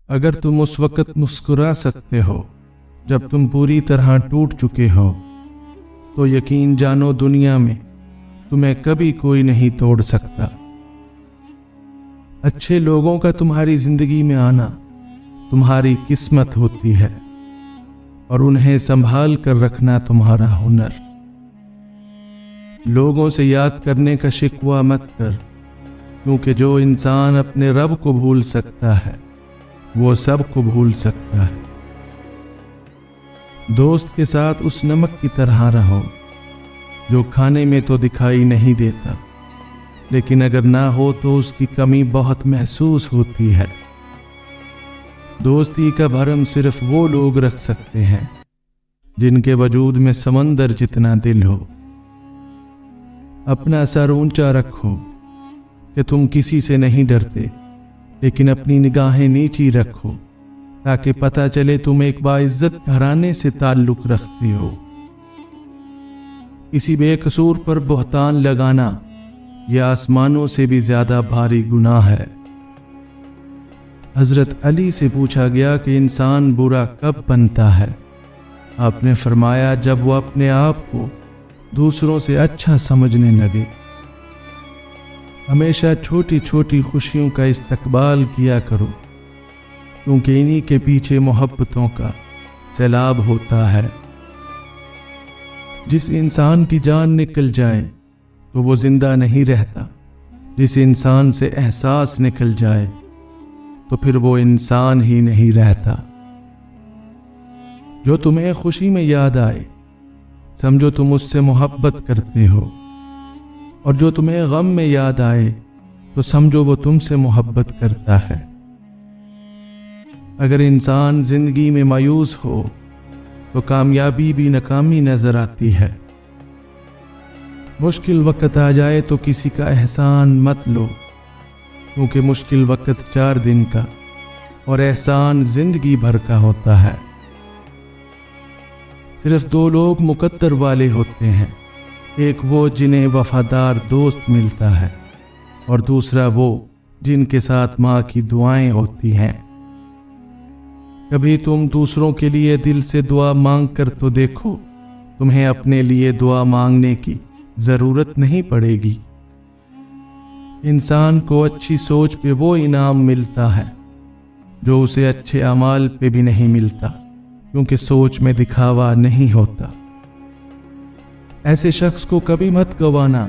اگر تم اس وقت مسکرا سکتے ہو جب تم پوری طرح ٹوٹ چکے ہو تو یقین جانو دنیا میں تمہیں کبھی کوئی نہیں توڑ سکتا۔ اچھے لوگوں کا تمہاری زندگی میں آنا تمہاری قسمت ہوتی ہے اور انہیں سنبھال کر رکھنا تمہارا ہنر۔ لوگوں سے یاد کرنے کا شکوہ مت کر، کیونکہ جو انسان اپنے رب کو بھول سکتا ہے وہ سب کو بھول سکتا ہے۔ دوست کے ساتھ اس نمک کی طرح رہو جو کھانے میں تو دکھائی نہیں دیتا، لیکن اگر نہ ہو تو اس کی کمی بہت محسوس ہوتی ہے۔ دوستی کا بھرم صرف وہ لوگ رکھ سکتے ہیں جن کے وجود میں سمندر جتنا دل ہو۔ اپنا سر اونچا رکھو کہ تم کسی سے نہیں ڈرتے، لیکن اپنی نگاہیں نیچی رکھو تاکہ پتہ چلے تم ایک باعزت گھرانے سے تعلق رکھتے ہو۔ کسی بے قصور پر بہتان لگانا یہ آسمانوں سے بھی زیادہ بھاری گناہ ہے۔ حضرت علی سے پوچھا گیا کہ انسان برا کب بنتا ہے؟ آپ نے فرمایا جب وہ اپنے آپ کو دوسروں سے اچھا سمجھنے لگے۔ ہمیشہ چھوٹی چھوٹی خوشیوں کا استقبال کیا کرو، کیونکہ انہی کے پیچھے محبتوں کا سیلاب ہوتا ہے۔ جس انسان کی جان نکل جائے تو وہ زندہ نہیں رہتا، جس انسان سے احساس نکل جائے تو پھر وہ انسان ہی نہیں رہتا۔ جو تمہیں خوشی میں یاد آئے سمجھو تم اس سے محبت کرتے ہو، اور جو تمہیں غم میں یاد آئے تو سمجھو وہ تم سے محبت کرتا ہے۔ اگر انسان زندگی میں مایوس ہو تو کامیابی بھی ناکامی نظر آتی ہے۔ مشکل وقت آ جائے تو کسی کا احسان مت لو، کیونکہ مشکل وقت 4 دن کا اور احسان زندگی بھر کا ہوتا ہے۔ صرف 2 لوگ مقدر والے ہوتے ہیں، ایک وہ جنہیں وفادار دوست ملتا ہے، اور دوسرا وہ جن کے ساتھ ماں کی دعائیں ہوتی ہیں۔ کبھی تم دوسروں کے لیے دل سے دعا مانگ کر تو دیکھو، تمہیں اپنے لیے دعا مانگنے کی ضرورت نہیں پڑے گی۔ انسان کو اچھی سوچ پہ وہ انعام ملتا ہے جو اسے اچھے اعمال پہ بھی نہیں ملتا، کیونکہ سوچ میں دکھاوا نہیں ہوتا۔ ایسے شخص کو کبھی مت گوانا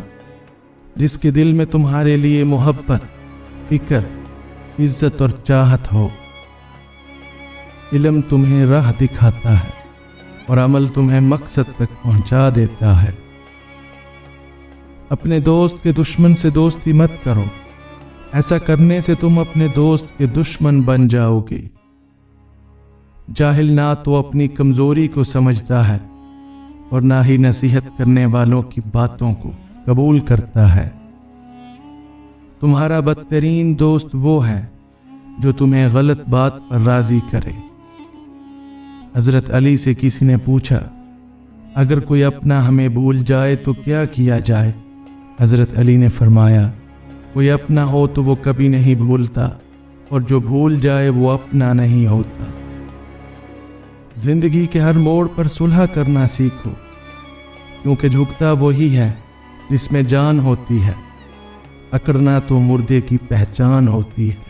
جس کے دل میں تمہارے لیے محبت، فکر، عزت اور چاہت ہو۔ علم تمہیں راہ دکھاتا ہے اور عمل تمہیں مقصد تک پہنچا دیتا ہے۔ اپنے دوست کے دشمن سے دوستی مت کرو، ایسا کرنے سے تم اپنے دوست کے دشمن بن جاؤ گے۔ جاہل نہ تو اپنی کمزوری کو سمجھتا ہے اور نہ ہی نصیحت کرنے والوں کی باتوں کو قبول کرتا ہے۔ تمہارا بدترین دوست وہ ہے جو تمہیں غلط بات پر راضی کرے۔ حضرت علی سے کسی نے پوچھا اگر کوئی اپنا ہمیں بھول جائے تو کیا کیا جائے؟ حضرت علی نے فرمایا کوئی اپنا ہو تو وہ کبھی نہیں بھولتا، اور جو بھول جائے وہ اپنا نہیں ہوتا۔ زندگی کے ہر موڑ پر صلح کرنا سیکھو، کیونکہ جھکتا وہی ہے جس میں جان ہوتی ہے، اکڑنا تو مردے کی پہچان ہوتی ہے۔